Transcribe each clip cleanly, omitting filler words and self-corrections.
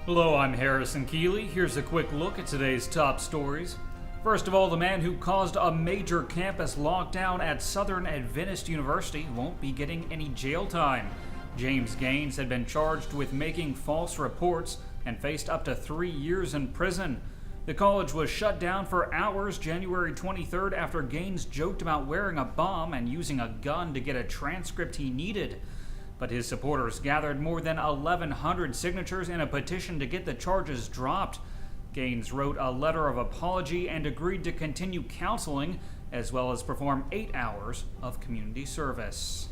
Hello, I'm Harrison Keeley. Here's a quick look at today's top stories. First of all, the man who caused a major campus lockdown at Southern Adventist University won't be getting any jail time. James Gaines had been charged with making false reports and faced up to 3 years in prison. The college was shut down for hours January 23rd after Gaines joked about wearing a bomb and using a gun to get a transcript he needed. But his supporters gathered more than 1,100 signatures in a petition to get the charges dropped. Gaines wrote a letter of apology and agreed to continue counseling, as well as perform 8 hours of community service.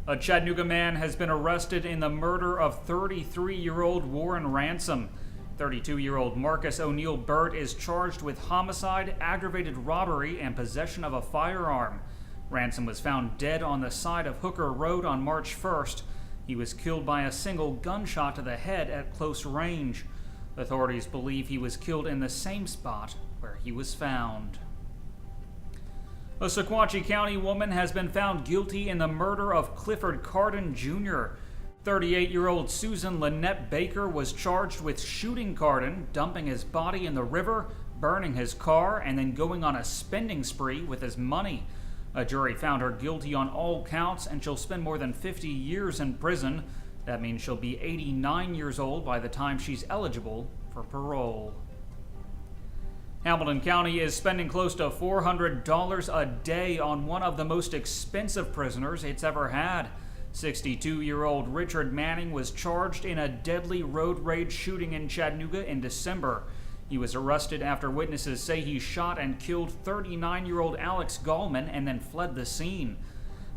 A Chattanooga man has been arrested in the murder of 33-year-old Warren Ransom. 32-year-old Marcus Oneal Birt is charged with homicide, aggravated robbery, and possession of a firearm. Ransom was found dead on the side of Hooker Road on March 1st. He was killed by a single gunshot to the head at close range. Authorities believe he was killed in the same spot where he was found. A Sequatchie County woman has been found guilty in the murder of Clifford Carden Jr. 38-year-old Susan Lynette Baker was charged with shooting Carden, dumping his body in the river, burning his car, and then going on a spending spree with his money. A jury found her guilty on all counts, and she'll spend more than 50 years in prison. That means she'll be 89 years old by the time she's eligible for parole. Hamilton County is spending close to $400 a day on one of the most expensive prisoners it's ever had. 62-year-old Richard Manning was charged in a deadly road rage shooting in Chattanooga in December. He was arrested after witnesses say he shot and killed 39-year-old Alex Gallman and then fled the scene.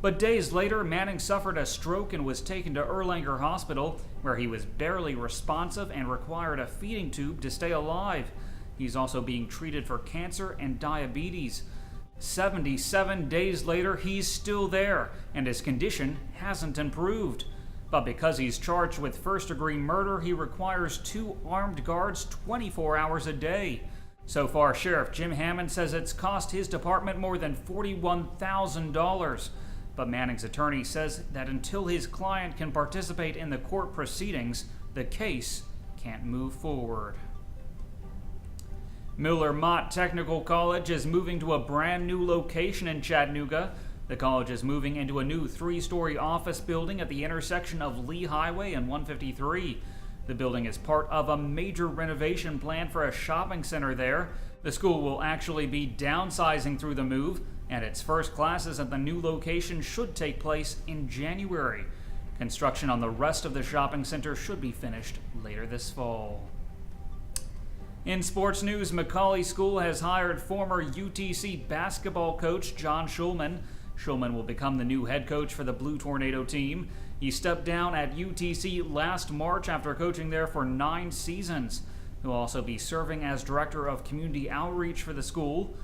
But days later, Manning suffered a stroke and was taken to Erlanger Hospital, where he was barely responsive and required a feeding tube to stay alive. He's also being treated for cancer and diabetes. 77 days later, he's still there, and his condition hasn't improved. But because he's charged with first-degree murder, he requires 2 armed guards 24 hours a day. So far, Sheriff Jim Hammond says it's cost his department more than $41,000. But Manning's attorney says that until his client can participate in the court proceedings, the case can't move forward. Miller-Motte Technical College is moving to a brand new location in Chattanooga. The college is moving into a new 3-story office building at the intersection of Lee Highway and 153. The building is part of a major renovation plan for a shopping center there. The school will actually be downsizing through the move, and its first classes at the new location should take place in January. Construction on the rest of the shopping center should be finished later this fall. In sports news, McCallie School has hired former UTC basketball coach John Schulman. Schulman will become the new head coach for the Blue Tornado team. He stepped down at UTC last March after coaching there for 9 seasons. He'll also be serving as director of community outreach for the school.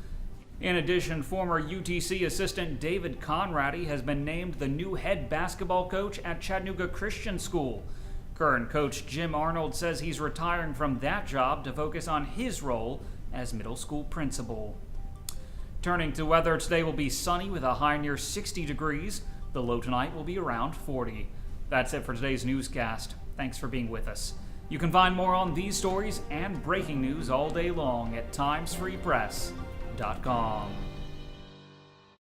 In addition, former UTC assistant David Conradi has been named the new head basketball coach at Chattanooga Christian School. Current coach Jim Arnold says he's retiring from that job to focus on his role as middle school principal. Turning to weather, today will be sunny with a high near 60 degrees. The low tonight will be around 40. That's it for today's newscast. Thanks for being with us. You can find more on these stories and breaking news all day long at timesfreepress.com.